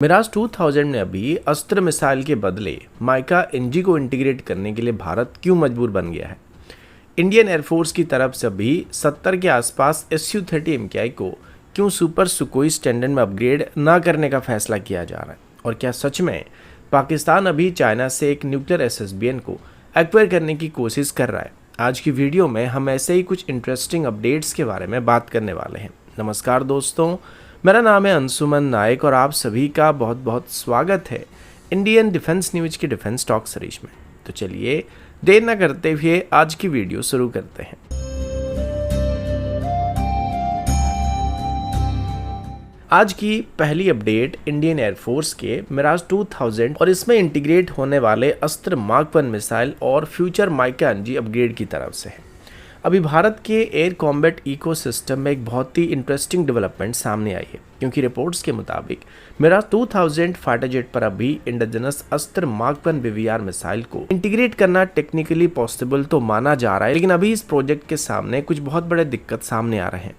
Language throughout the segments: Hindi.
मिराज 2000 ने अभी अस्त्र मिसाइल के बदले माइका एनजी को इंटीग्रेट करने के लिए भारत क्यों मजबूर बन गया है। इंडियन एयरफोर्स की तरफ से अभी 70 के आसपास Su-30 MKI को क्यों सुपर सुकोई स्टैंडर्ड में अपग्रेड ना करने का फैसला किया जा रहा है, और क्या सच में पाकिस्तान अभी चाइना से एक न्यूक्लियर SSBN को एक्वायर करने की कोशिश कर रहा है। आज की वीडियो में हम ऐसे ही कुछ इंटरेस्टिंग अपडेट्स के बारे में बात करने वाले हैं। नमस्कार दोस्तों, मेरा नाम है अंशुमन नायक और आप सभी का बहुत बहुत स्वागत है इंडियन डिफेंस न्यूज की डिफेंस टॉक सीरीज में। तो चलिए देर न करते हुए आज की वीडियो शुरू करते हैं। आज की पहली अपडेट इंडियन एयरफोर्स के मिराज 2000 और इसमें इंटीग्रेट होने वाले अस्त्र मार्क 1 मिसाइल और फ्यूचर माइका एनजी अपग्रेड की तरफ से है। अभी भारत के एयर कॉम्बैट इकोसिस्टम में एक बहुत ही इंटरेस्टिंग डेवलपमेंट सामने आई है, क्योंकि रिपोर्ट्स के मुताबिक मिराज 2000 फाइटर जेट पर अभी इंडिजिनस अस्त्र मार्क 1 BVR मिसाइल को इंटीग्रेट करना टेक्निकली पॉसिबल तो माना जा रहा है, लेकिन अभी इस प्रोजेक्ट के सामने कुछ बहुत बड़े दिक्कत सामने आ रहे हैं।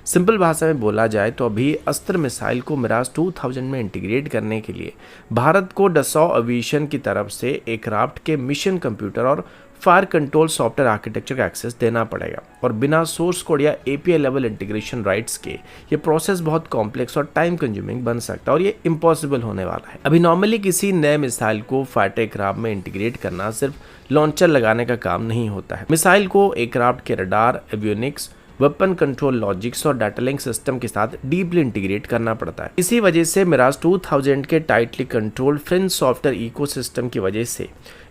सिंपल भाषा में बोला जाए तो अभी अस्त्र मिसाइल को मिराज 2000 में इंटीग्रेट करने के लिए भारत को डसॉ एविएशन की तरफ से एयरक्राफ्ट के मिशन कंप्यूटर और फायर कंट्रोल सॉफ्टवेयर आर्किटेक्चर का एक्सेस देना पड़ेगा, और बिना सोर्स कोड या API लेवल इंटीग्रेशन राइट्स के ये प्रोसेस बहुत कॉम्प्लेक्स और टाइम कंज्यूमिंग बन सकता है, और ये इम्पॉसिबल होने वाला है। अभी नॉर्मली किसी नए मिसाइल को फाइटर एयरक्राफ्ट में इंटीग्रेट करना सिर्फ लॉन्चर लगाने का काम नहीं होता है। मिसाइल को एयरक्राफ्ट के radar, avionics, weapon control logics और डाटा लिंक सिस्टम के साथ डीपली इंटीग्रेट करना पड़ता है। इसी वजह से मिराज 2000 के tightly controlled French software ecosystem की वजह से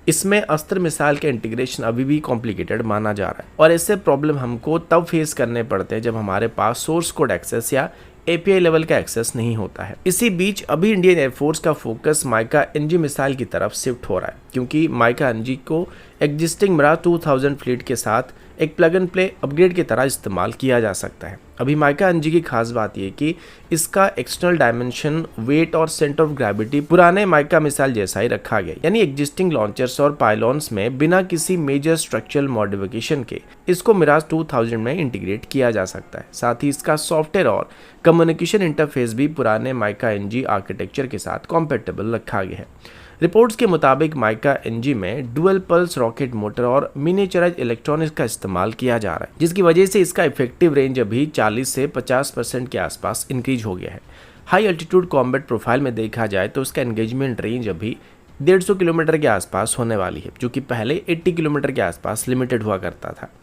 इसमें अस्त्र मिसाइल के इंटीग्रेशन अभी भी कॉम्प्लिकेटेड माना जा रहा है, और ऐसे प्रॉब्लम हमको तब फेस करने पड़ते हैं जब हमारे पास सोर्स कोड एक्सेस या API लेवल का एक्सेस नहीं होता है। इसी बीच अभी इंडियन एयरफोर्स का फोकस माइका एनजी मिसाइल की तरफ शिफ्ट हो रहा है, क्योंकि माइका एनजी को एग्जिस्टिंग मिराज 2000 फ्लीट के साथ एक प्लग एंड प्ले अपग्रेड की तरह इस्तेमाल किया जा सकता है। अभी माइका एनजी की खास बात यह कि इसका एक्सटर्नल डायमेंशन, वेट और सेंटर ऑफ ग्रेविटी पुराने माइका मिसाइल जैसा ही रखा गया, यानी एग्जिस्टिंग लॉन्चर्स और पायलॉन्स में बिना किसी मेजर स्ट्रक्चरल मॉडिफिकेशन के इसको मिराज 2000 में इंटीग्रेट किया जा सकता है। साथ ही इसका सॉफ्टवेयर और कम्युनिकेशन इंटरफेस भी पुराने माइका एनजी आर्किटेक्चर के साथ कॉम्पेटेबल रखा गया है। रिपोर्ट्स के मुताबिक माइका एनजी में डुअल पल्स रॉकेट मोटर और मिनिएचराइज इलेक्ट्रॉनिक्स का इस्तेमाल किया जा रहा है, जिसकी वजह से इसका इफेक्टिव रेंज अभी 40 से 50% के आसपास इंक्रीज हो गया है। हाई अल्टीट्यूड कॉम्बैट प्रोफाइल में देखा जाए तो इसका एंगेजमेंट रेंज अभी 150 किलोमीटर के आसपास होने वाली है, जो कि पहले 80 किलोमीटर के आसपास लिमिटेड हुआ करता था।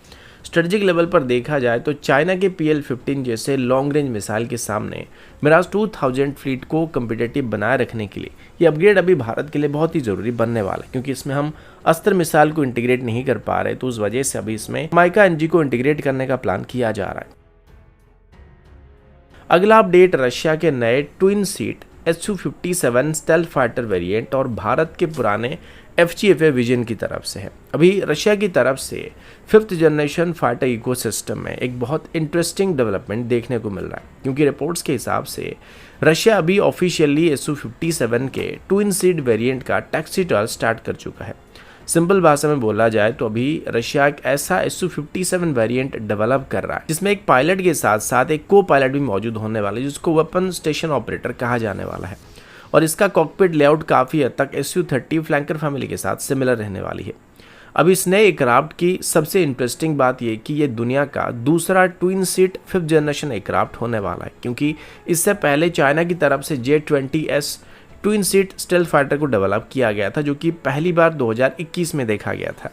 स्ट्रेटेजिक लेवल पर देखा जाए तो चाइना के PL-15 जैसे लॉन्ग रेंज मिसाइल के सामने मिराज 2000 फ्लीट को कम्पिटेटिव बनाए रखने के लिए ये अपग्रेड अभी भारत के लिए बहुत ही ज़रूरी बनने वाला है, क्योंकि इसमें हम अस्त्र मिसाइल को इंटीग्रेट नहीं कर पा रहे, तो उस वजह से अभी इसमें माइका एनजी को इंटीग्रेट करने का प्लान किया जा रहा है। अगला अपडेट रशिया के नए twin seat Su-57 stealth fighter variant और भारत के पुराने FGFA विजन की तरफ से है। अभी रशिया की तरफ से 5th जनरेशन फाइटर इकोसिस्टम में एक बहुत इंटरेस्टिंग डेवलपमेंट देखने को मिल रहा है, क्योंकि रिपोर्ट्स के हिसाब से रशिया अभी ऑफिशियली Su-57 के ट्विन सीट वेरिएंट का टैक्सी ट्रायल स्टार्ट कर चुका है। सिंपल भाषा में बोला जाए तो अभी रशिया एक ऐसा Su-57 वेरिएंट डेवलप कर रहा है जिसमें एक पायलट के साथ साथ एक को पायलट भी मौजूद होने वाला है, जिसको वेपन स्टेशन ऑपरेटर कहा जाने वाला है, और इसका कॉकपिट लेआउट काफ़ी हद तक Su-30 फ्लैंकर फैमिली के साथ सिमिलर रहने वाली है। अब इस नए एयरक्राफ्ट की सबसे इंटरेस्टिंग बात यह कि ये दुनिया का दूसरा twin seat 5th generation aircraft होने वाला है, क्योंकि इससे पहले चाइना की तरफ से J-20S twin seat stealth fighter को डेवलप किया गया था, जो कि पहली बार 2021 में देखा गया था।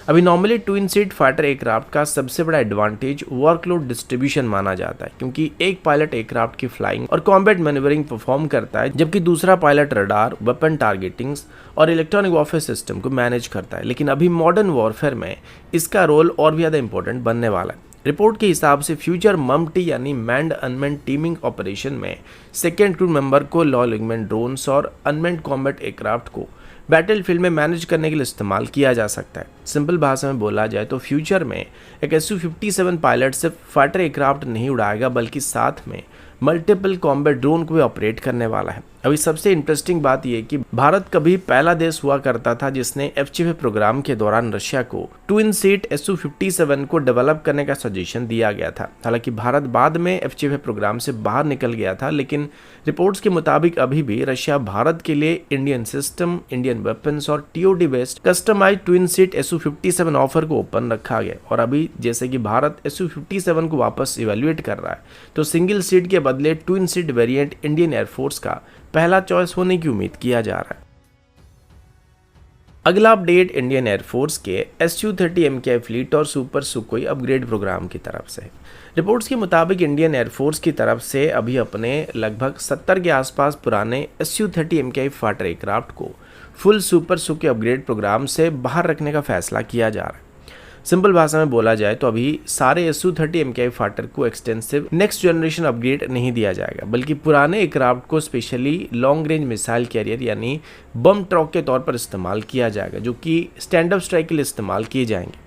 अभी normally twin seat fighter aircraft का सबसे बड़ा एडवांटेज वर्कलोड डिस्ट्रीब्यूशन माना जाता है, क्योंकि एक पायलट एयरक्राफ्ट की फ्लाइंग और कॉम्बैट मैन्यूवरिंग परफॉर्म करता है, जबकि दूसरा पायलट रडार, वेपन टारगेटिंग्स और इलेक्ट्रॉनिक वॉरफेयर सिस्टम को मैनेज करता है। लेकिन अभी मॉडर्न वॉरफेयर में इसका रोल और भी ज़्यादा इंपॉर्टेंट बनने वाला है। रिपोर्ट के हिसाब से फ्यूचर मम्टी यानी मैंड अनमैंड टीमिंग ऑपरेशन में सेकेंड क्रू मेंबर को लॉ लिगमेंट ड्रोन्स और अनमैंड कॉम्बैट एयरक्राफ्ट को बैटल फील्ड में मैनेज करने के लिए इस्तेमाल किया जा सकता है। सिंपल भाषा में बोला जाए तो फ्यूचर में एक Su-57 पायलट सिर्फ फाइटर एयरक्राफ्ट नहीं उड़ाएगा, बल्कि साथ में मल्टीपल कॉम्बैट ड्रोन को भी ऑपरेट करने वाला है। अभी सबसे इंटरेस्टिंग बात यह कि भारत कभी पहला देश हुआ करता था जिसने F-16 प्रोग्राम के दौरान रशिया को ट्विन सीट Su-57 को डेवलप करने का सजेशन दिया गया था। हालांकि भारत बाद में F-16 प्रोग्राम से बाहर निकल गया था, लेकिन रिपोर्ट्स के मुताबिक अभी भी रशिया भारत के लिए इंडियन सिस्टम, इंडियन वेपन्स और TOD based customized twin seat Su-57 offer को ओपन रखा गया। और अभी जैसे कि भारत Su-57 को वापस इवेल्युएट कर रहा है, तो सिंगल सीट के बदले twin seat variant Indian air force का पहला चॉइस होने की उम्मीद किया जा रहा है। अगला अपडेट इंडियन एयरफोर्स के Su-30 MKI फ्लीट और सुपर सुखोई अपग्रेड प्रोग्राम की तरफ से है। रिपोर्ट्स के मुताबिक इंडियन एयरफोर्स की तरफ से अभी अपने लगभग 70 के आसपास पुराने Su-30 MKI फाइटर एयरक्राफ्ट को full super Sukhoi upgrade program से बाहर रखने का फैसला किया जा रहा है। सिंपल भाषा में बोला जाए तो अभी सारे Su-30 MKI फाइटर को एक्सटेंसिव नेक्स्ट जनरेशन अपग्रेड नहीं दिया जाएगा, बल्कि पुराने एयरक्राफ्ट को specially long range missile carrier यानी बम ट्रॉक के तौर पर इस्तेमाल किया जाएगा, जो कि स्टैंड अप स्ट्राइक के लिए इस्तेमाल किए जाएंगे।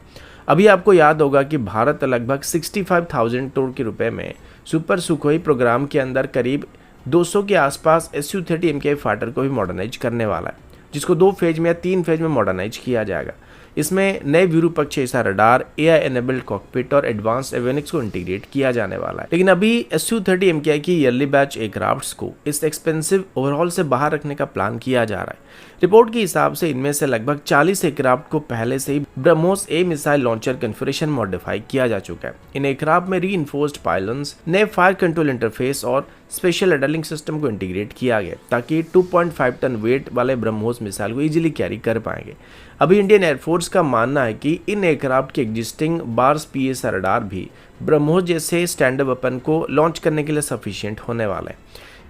अभी आपको याद होगा कि भारत लगभग 65,000 करोड़ के रुपए में सुपर सुखोई प्रोग्राम के अंदर करीब 200 के आसपास Su-30 MKI फाइटर को भी मॉडर्नाइज करने वाला है, जिसको 2 फेज में या 3 फेज में मॉडर्नाइज किया जाएगा। इसमें नए विरूपक्षीय रडार, AI एनेबल्ड कॉकपिट और एडवांस एवियोनिक्स को इंटीग्रेट किया जाने वाला है। लेकिन अभी Su-30 MKI की ईयरली बैच एयरक्राफ्ट्स को इस एक्सपेंसिव ओवरऑल से बाहर रखने का प्लान किया जा रहा है। रिपोर्ट के हिसाब से इनमें से लगभग 40 एयरक्राफ्ट को पहले से ही BrahMos A missile launcher configuration modify किया जा चुका है। इन एयरक्राफ्ट में रीइंफोर्स्ड पायलन्स, नए फायर कंट्रोल इंटरफेस और स्पेशल हैंडलिंग सिस्टम को इंटीग्रेट किया गया ताकि 2.5 टन वेट वाले ब्रह्मोस मिसाइल को इजीली कैरी कर पाएंगे। अभी इंडियन एयरफोर्स का मानना है कि इन एयरक्राफ्ट के एग्जिस्टिंग बार्स PAC रडार भी ब्रह्मोस जैसे स्टैंडर्ड वेपन को लॉन्च करने के लिए सफिशिएंट होने वाला है।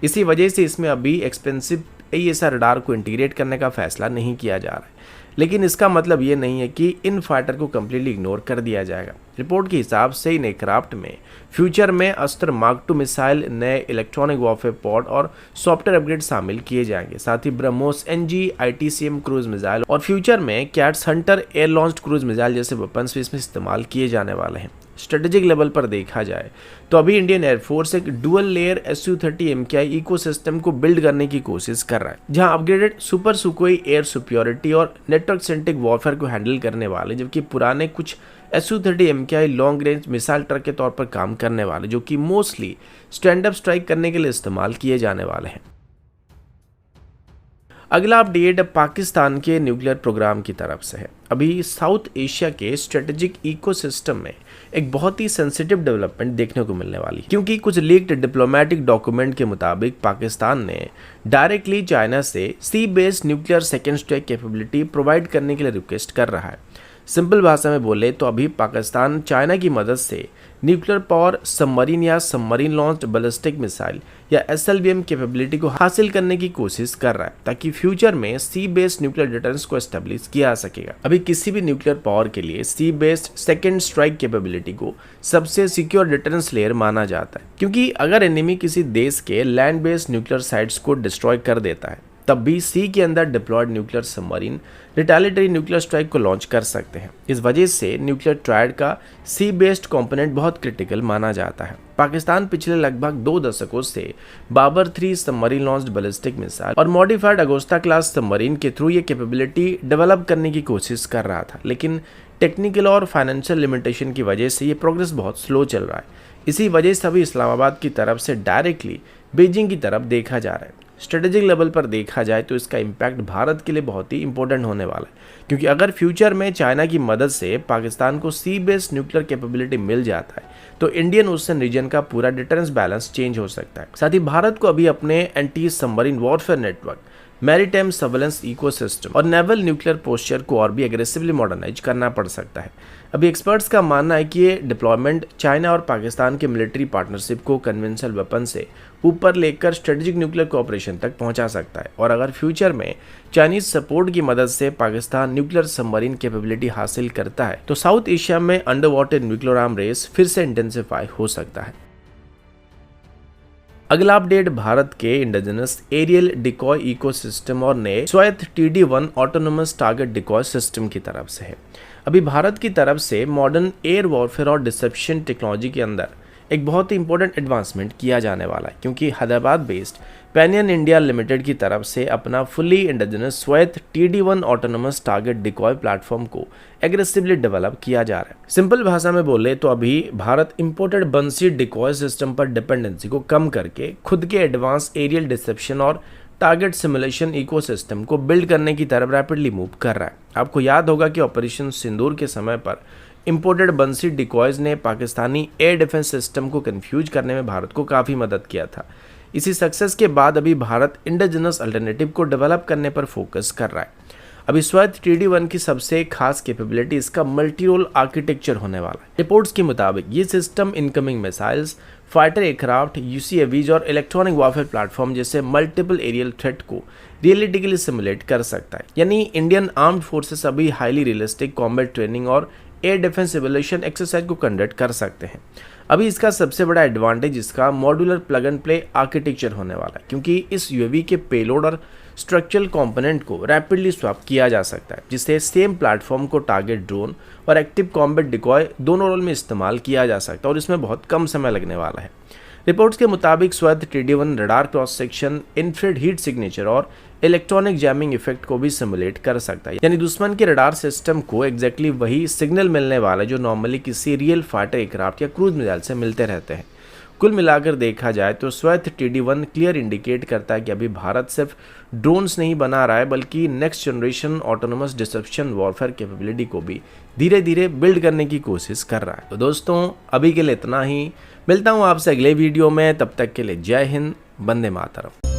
इसी वजह से इसमें अभी एक्सपेंसिव AESA रडार को इंटीग्रेट करने का फैसला नहीं किया जा रहा है, लेकिन इसका मतलब ये नहीं है कि इन फाइटर को कम्प्लीटली इग्नोर कर दिया जाएगा। रिपोर्ट के हिसाब से इन एयरक्राफ्ट में फ्यूचर में अस्त्र मार्क 2 मिसाइल, नए इलेक्ट्रॉनिक वॉरफेयर पॉड और सॉफ्टवेयर अपग्रेड शामिल किए जाएंगे। साथ ही BrahMos NG ITCM cruise missile और फ्यूचर में CATS hunter air launched cruise missile जैसे वेपन्स भी इसमें इस्तेमाल किए जाने वाले हैं। स्ट्रेटेजिक लेवल पर देखा जाए तो अभी इंडियन एयरफोर्स एक dual layer Su-30 MKI ecosystem को बिल्ड करने की कोशिश कर रहा है, जहां upgraded super Sukhoi air superiority और नेटवर्क सेंट्रिक वॉरफेयर को हैंडल करने वाले, जबकि पुराने कुछ Su-30 MKI long range missile truck के तौर पर काम करने वाले, जो कि मोस्टली स्टैंड अप स्ट्राइक करने के लिए इस्तेमाल किए जाने वाले हैं। अगला अपडेट पाकिस्तान के न्यूक्लियर प्रोग्राम की तरफ से है। अभी साउथ एशिया के स्ट्रेटेजिक इकोसिस्टम में एक बहुत ही सेंसिटिव डेवलपमेंट देखने को मिलने वाली है, क्योंकि कुछ लीक्ड डिप्लोमेटिक डॉक्यूमेंट के मुताबिक पाकिस्तान ने डायरेक्टली चाइना से sea based nuclear second strike capability provide करने के लिए रिक्वेस्ट कर रहा है। सिंपल भाषा में बोले तो अभी पाकिस्तान चाइना की मदद से न्यूक्लियर पावर सबमरीन या सबमरीन लॉन्च्ड बैलिस्टिक मिसाइल या SLBM कैपेबिलिटी को हासिल करने की कोशिश कर रहा है, ताकि फ्यूचर में सी बेस्ड न्यूक्लियर डिफेंस को एस्टेब्लिश किया जा सकेगा। अभी किसी भी न्यूक्लियर पावर के लिए सी बेस्ड सेकेंड स्ट्राइक कैपेबिलिटी को सबसे सिक्योर डिफेंस लेयर माना जाता है, क्योंकि अगर एनिमी किसी देश के लैंड बेस्ड न्यूक्लियर साइट्स को डिस्ट्रॉय कर देता है, तब भी सी के अंदर deployed nuclear submarine retaliatory nuclear strike को लॉन्च कर सकते हैं। इस वजह से न्यूक्लियर ट्रायड का सी बेस्ड कंपोनेंट बहुत क्रिटिकल माना जाता है। पाकिस्तान पिछले लगभग 2 दशकों से Babur 3 submarine launched ballistic missile और मॉडिफाइड अगोस्ता क्लास सबमरीन के थ्रू ये कैपेबिलिटी डेवलप करने की कोशिश कर रहा था, लेकिन टेक्निकल और फाइनेंशियल लिमिटेशन की वजह से ये प्रोग्रेस बहुत स्लो चल रहा है। इसी वजह से अभी इस्लामाबाद की तरफ से डायरेक्टली बीजिंग की तरफ देखा जा रहा है। स्ट्रेटेजिक लेवल पर देखा जाए तो इसका इम्पैक्ट भारत के लिए बहुत ही इंपॉर्टेंट होने वाला है, क्योंकि अगर फ्यूचर में चाइना की मदद से पाकिस्तान को सी बेस्ड न्यूक्लियर कैपेबिलिटी मिल जाता है, तो इंडियन ओशन रीजन का पूरा डिफेंस बैलेंस चेंज हो सकता है। साथ ही भारत को अभी अपने anti submarine warfare network, maritime surveillance ecosystem और नेवल न्यूक्लियर पोस्चर को और भी एग्रेसिवली मॉडर्नाइज करना पड़ सकता है। अभी एक्सपर्ट्स का मानना है कि ये डिप्लॉयमेंट चाइना और पाकिस्तान के मिलिट्री पार्टनरशिप को कन्वेंशनल वेपन से ऊपर लेकर स्ट्रेटेजिक न्यूक्लियर कोऑपरेशन तक पहुंचा सकता है। और अगर फ्यूचर में चाइनीज सपोर्ट की मदद से पाकिस्तान न्यूक्लियर सबमरीन कैपेबिलिटी हासिल करता है, तो साउथ एशिया में under water nuclear arm race फिर से इंटेंसिफाई हो सकता है। अगला अपडेट भारत के इंडिजिनस एरियल डिकॉय इकोसिस्टम और नए स्वायत्त TD-1 autonomous target decoy system की तरफ से है। अभी भारत की तरफ से मॉडर्न एयर वॉरफेयर और डिसेप्शन टेक्नोलॉजी के अंदर एक बहुत ही इंपॉर्टेंट एडवांसमेंट किया जाने वाला है, क्योंकि हैदराबाद बेस्ड पेनियन इंडिया लिमिटेड की तरफ से अपना फुली इंडिजिनस स्वायत्त TD1 autonomous target decoy platform को एग्रेसिवली डेवलप किया जा रहा है। सिंपल भाषा में बोले तो अभी भारत इंपोर्टेड बंसी डिकॉय सिस्टम पर डिपेंडेंसी को कम करके खुद के एडवांस एरियल डिसेप्शन और टारगेट सिमुलेशन इकोसिस्टम को बिल्ड करने की तरफ रैपिडली मूव कर रहा है। आपको याद होगा कि ऑपरेशन सिंदूर के समय पर इंपोर्टेड बंसी डिकॉयज ने पाकिस्तानी एयर डिफेंस सिस्टम को कंफ्यूज करने में भारत को काफ़ी मदद किया था। इसी सक्सेस के बाद अभी भारत इंडिजिनस अल्टरनेटिव को डेवलप करने पर फोकस कर रहा है। अभी स्वायत्त TD1 की सबसे खास कैपेबिलिटी इसका मल्टी रोल आर्किटेक्चर होने वाला है। रिपोर्ट्स के मुताबिक ये system incoming missiles, fighter aircraft, UCAVs और इलेक्ट्रॉनिक वॉरफेयर प्लेटफॉर्म जैसे मल्टीपल एरियल थ्रेट को रियलिटिकली सिमुलेट कर सकता है। यानी इंडियन आर्म्ड फोर्सेस अभी हाईली रियलिस्टिक कॉम्बैट ट्रेनिंग और एयर डिफेंस सिमुलेशन एक्सरसाइज को कंडक्ट कर सकते हैं। अभी इसका सबसे बड़ा एडवांटेज इसका modular plug and play architecture होने वाला है, क्योंकि इस UAV के पेलोड और स्ट्रक्चरल कंपोनेंट को रैपिडली स्वैप किया जा सकता है, जिससे सेम प्लेटफॉर्म को टारगेट ड्रोन और एक्टिव कॉम्बैट डिकॉय दोनों रोल में इस्तेमाल किया जा सकता है और इसमें बहुत कम समय लगने वाला है। रिपोर्ट्स के मुताबिक स्वायत्त TD1 radar cross section, infrared heat signature और इलेक्ट्रॉनिक जैमिंग इफेक्ट को भी सिमुलेट कर सकता है। यानी दुश्मन के रडार सिस्टम को एग्जैक्टली वही सिग्नल मिलने वाला है जो नॉर्मली किसी रियल फाइटर एयरक्राफ्ट या क्रूज मिसाइल से मिलते रहते हैं। कुल मिलाकर देखा जाए तो स्वायत्त TD1 क्लियर इंडिकेट करता है कि अभी भारत सिर्फ ड्रोन्स नहीं बना रहा है, बल्कि next generation autonomous deception warfare capability को भी धीरे धीरे बिल्ड करने की कोशिश कर रहा है। तो दोस्तों अभी के लिए इतना ही, मिलता हूँ आपसे अगले वीडियो में, तब तक के लिए जय हिंद, वंदे मातरम।